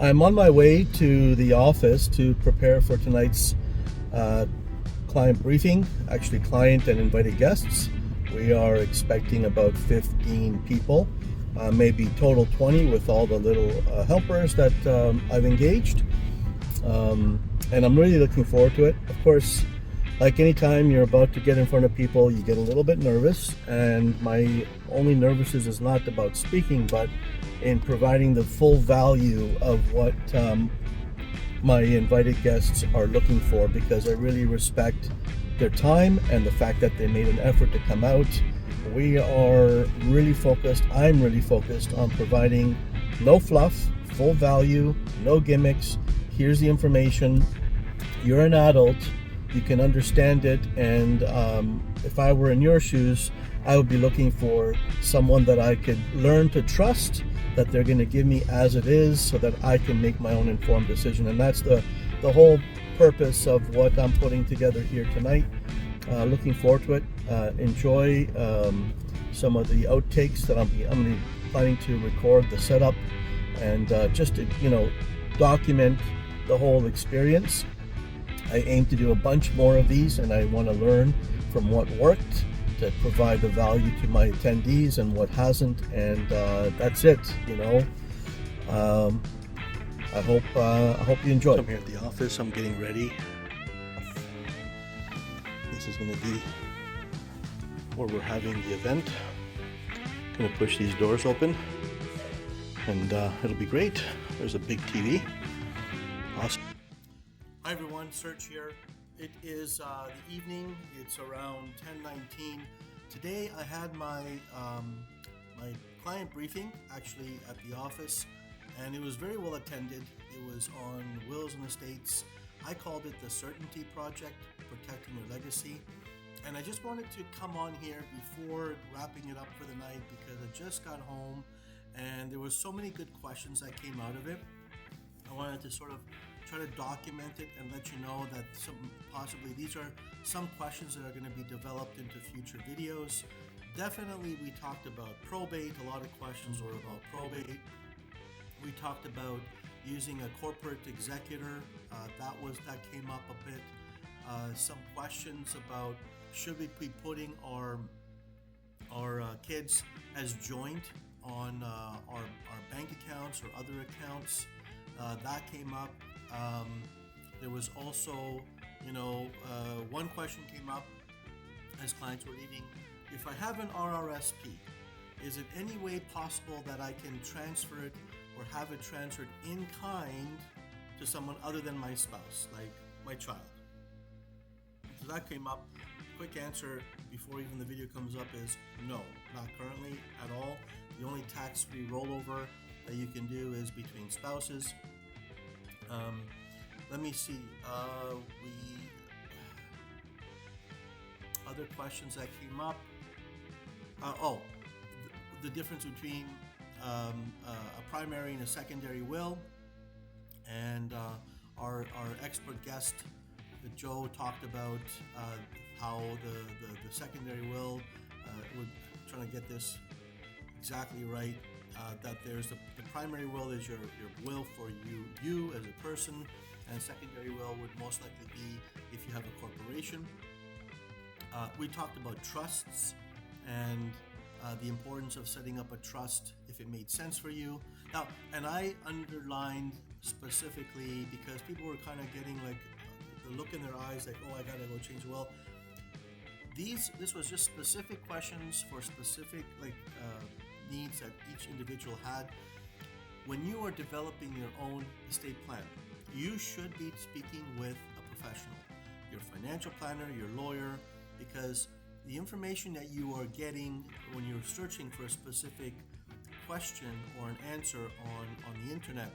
I'm on my way to the office to prepare for tonight's client briefing, actually client and invited guests. We are expecting about 15 people, maybe total 20 with all the little helpers that I've engaged. And I'm really looking forward to it. Of course, like any time you're about to get in front of people, you get a little bit nervous, and my only nervousness is not about speaking, but in providing the full value of what my invited guests are looking for, because I really respect their time and the fact that they made an effort to come out. We are really focused, I'm really focused on providing no fluff, full value, no gimmicks. Here's the information. You're an adult, you can understand it, and if I were in your shoes, I would be looking for someone that I could learn to trust, that they're going to give me as it is so that I can make my own informed decision. And that's the whole purpose of what I'm putting together here tonight. Looking forward to it. Enjoy some of the outtakes that I'm planning to record, the setup, and just to, document the whole experience. I aim to do a bunch more of these, and I want to learn from what worked to provide the value to my attendees and what hasn't, and that's it. I hope you enjoy. I'm here at the office. I'm getting ready. This is going to be where we're having the event. Going to push these doors open, and it'll be great. There's a big TV. Awesome. Hi everyone, Serge here. It is the evening. It's around 10:19. Today I had my client briefing actually at the office, and it was very well attended. It was on wills and estates. I called it the Certainty Project, Protecting Your Legacy. And I just wanted to come on here before wrapping it up for the night, because I just got home and there were so many good questions that came out of it. I wanted to sort of try to document it and let you know that possibly these are some questions that are going to be developed into future videos. Definitely we talked about probate. A lot of questions were about probate. We talked about using a corporate executor. That came up a bit. Some questions about should we be putting our kids as joint on our bank accounts or other accounts. That came up. There was also, one question came up as clients were leaving. If I have an RRSP, is it any way possible that I can transfer it or have it transferred in kind to someone other than my spouse, like my child? So that came up. Quick answer before even the video comes up is no, not currently at all. The only tax-free rollover that you can do is between spouses. Let me see. Other questions that came up. The difference between a primary and a secondary will, and our expert guest, Joe, talked about how the secondary will, trying to get this exactly right. That there's the primary will is your will for you as a person, and secondary will would most likely be if you have a corporation. We talked about trusts and the importance of setting up a trust if it made sense for you. Now, and I underlined specifically because people were kind of getting like the look in their eyes like, oh, I gotta go change the will. This was just specific questions for specific needs that each individual had. When you are developing your own estate plan, you should be speaking with a professional, your financial planner, your lawyer, because the information that you are getting when you're searching for a specific question or an answer on the internet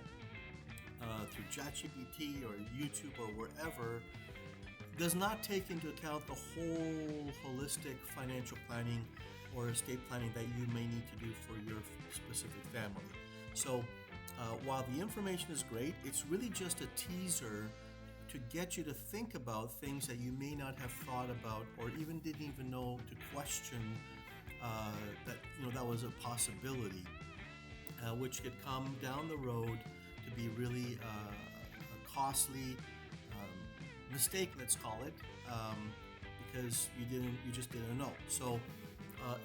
through ChatGPT or YouTube or wherever does not take into account the whole holistic financial planning or estate planning that you may need to do for your specific family. So while the information is great, it's really just a teaser to get you to think about things that you may not have thought about or even didn't even know to question that was a possibility, which could come down the road to be really a costly mistake, let's call it, because you just didn't know. So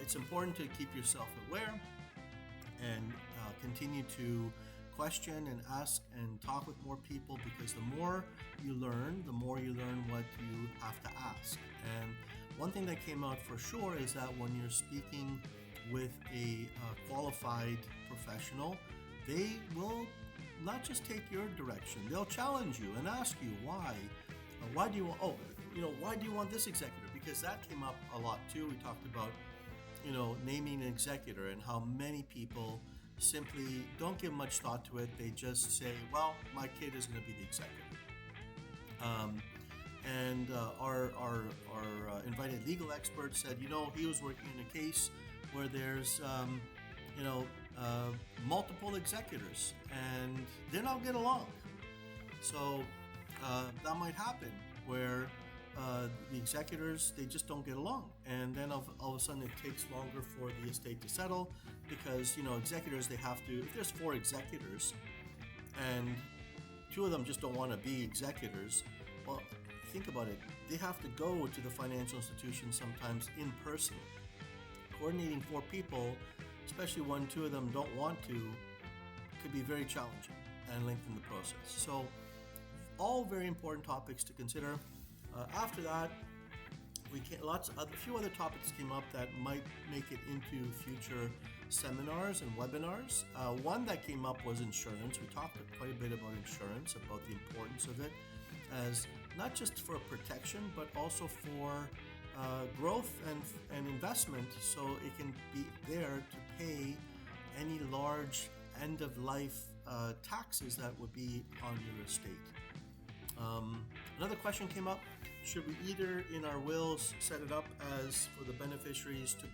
it's important to keep yourself aware and continue to question and ask and talk with more people, because the more you learn what you have to ask. And one thing that came out for sure is that when you're speaking with a qualified professional, they will not just take your direction, they'll challenge you and ask you why. Why do you want, why do you want this executor? Because that came up a lot too. We talked about, naming an executor and how many people simply don't give much thought to it. They just say, well, my kid is going to be the executor. Our invited legal expert said, he was working in a case where there's, multiple executors and they don't get along. So that might happen where the executors, they just don't get along, and then all of a sudden it takes longer for the estate to settle, because executors, they have to, if there's 4 executors and 2 of them just don't want to be executors, well, think about it, they have to go to the financial institution sometimes in person. Coordinating 4 people, especially when 2 of them don't want to, could be very challenging and lengthen the process. So all very important topics to consider. After that, a few other topics came up that might make it into future seminars and webinars. One that came up was insurance. We talked quite a bit about insurance, about the importance of it as not just for protection, but also for growth and investment, so it can be there to pay any large end-of-life taxes that would be on your estate. Another question came up: should we either in our wills set it up as for the beneficiaries to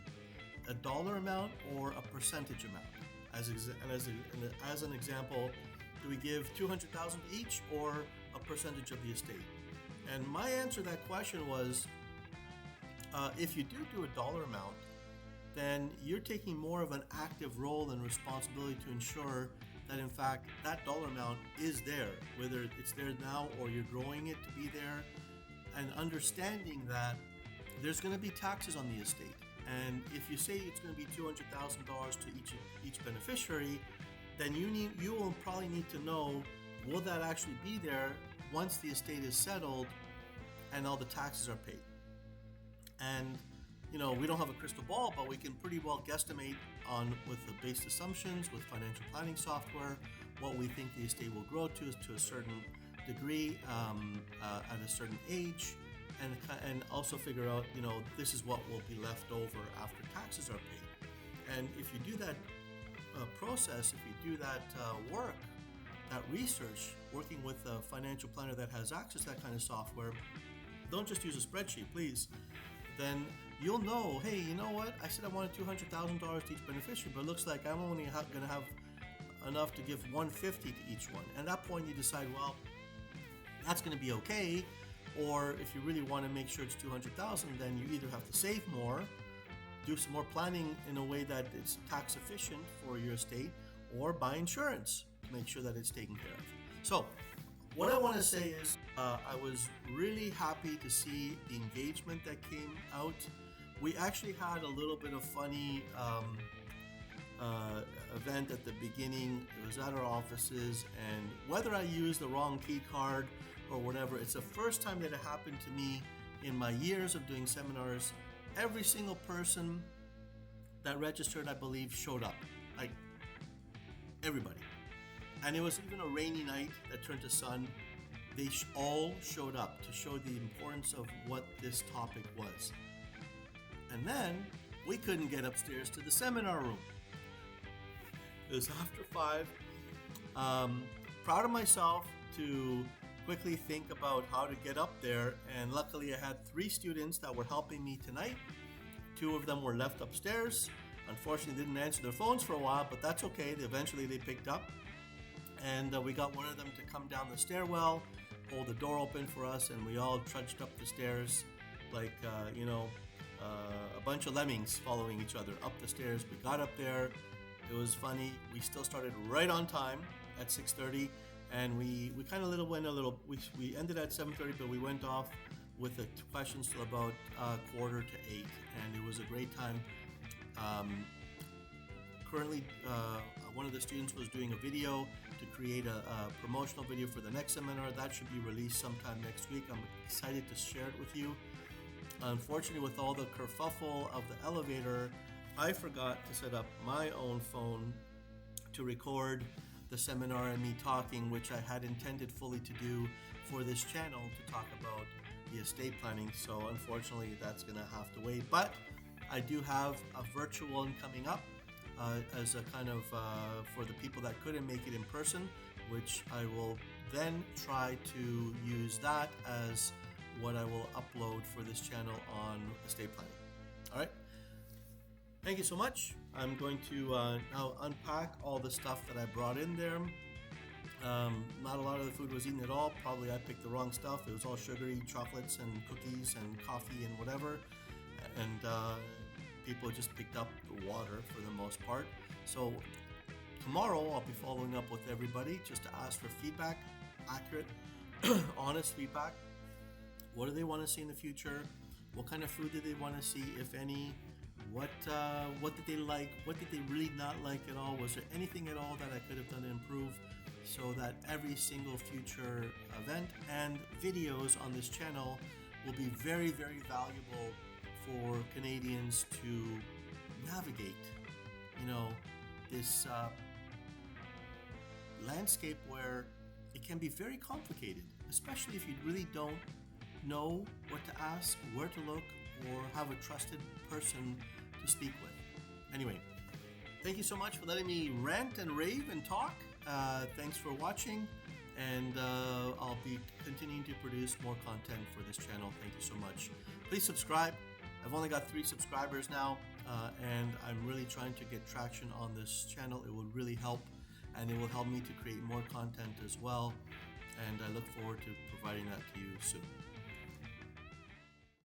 a dollar amount or a percentage amount? As an example, do we give $200,000 each or a percentage of the estate? And my answer to that question was, if you do a dollar amount, then you're taking more of an active role and responsibility to ensure that in fact that dollar amount is there, whether it's there now or you're growing it to be there, and understanding that there's going to be taxes on the estate. And if you say it's going to be $200,000 to each beneficiary, then you will probably need to know, will that actually be there once the estate is settled and all the taxes are paid? And we don't have a crystal ball, but we can pretty well guesstimate with the based assumptions, with financial planning software, what we think the estate will grow to a certain degree at a certain age, and also figure out, this is what will be left over after taxes are paid. And if you do that process, if you do that work, that research, working with a financial planner that has access to that kind of software, don't just use a spreadsheet, please. Then you'll know, hey, you know what? I said I wanted $200,000 to each beneficiary, but it looks like I'm only going to have enough to give $150 to each one. And at that point, you decide, well, that's going to be okay. Or if you really want to make sure it's $200,000, then you either have to save more, do some more planning in a way that it's tax efficient for your estate, or buy insurance to make sure that it's taken care of. So what I want to say is I was really happy to see the engagement that came out. We actually had a little bit of funny event at the beginning. It was at our offices, and whether I used the wrong key card or whatever, it's the first time that it happened to me in my years of doing seminars. Every single person that registered, I believe, showed up. Like, everybody. And it was even a rainy night that turned to sun. They all showed up to show the importance of what this topic was. And then we couldn't get upstairs to the seminar room. It was after 5. Proud of myself to quickly think about how to get up there, and luckily I had 3 students that were helping me tonight. 2 of them were left upstairs. Unfortunately, didn't answer their phones for a while, but that's okay. Eventually they picked up, and we got one of them to come down the stairwell, hold the door open for us, and we all trudged up the stairs like a bunch of lemmings following each other up the stairs. We got up there. It was funny. We still started right on time, at 6:30, and we kind of we ended at 7:30, but we went off with the questions till about quarter to 8, and it was a great time. Currently, one of the students was doing a video to create a promotional video for the next seminar. That should be released sometime next week. I'm excited to share it with you. Unfortunately, with all the kerfuffle of the elevator, I forgot to set up my own phone to record the seminar and me talking, which I had intended fully to do for this channel to talk about the estate planning. So unfortunately, that's going to have to wait. But I do have a virtual one coming up as a kind of for the people that couldn't make it in person, which I will then try to use that as what I will upload for this channel on estate planning. All right. Thank you so much. I'm going to now unpack all the stuff that I brought in there. Not a lot of the food was eaten at all. Probably I picked the wrong stuff. It was all sugary chocolates and cookies and coffee and whatever. And people just picked up the water for the most part. So tomorrow I'll be following up with everybody just to ask for feedback, accurate, honest feedback. What do they want to see in the future? What kind of food do they want to see, if any? What did they like? What did they really not like at all? Was there anything at all that I could have done to improve, so that every single future event and videos on this channel will be very, very valuable for Canadians to navigate, this landscape where it can be very complicated, especially if you really don't know what to ask, where to look, or have a trusted person to speak with. Anyway, thank you so much for letting me rant and rave and talk. Thanks for watching, and I'll be continuing to produce more content for this channel. Thank you so much. Please subscribe. I've only got 3 subscribers now, and I'm really trying to get traction on this channel. It will really help, and it will help me to create more content as well, and I look forward to providing that to you soon.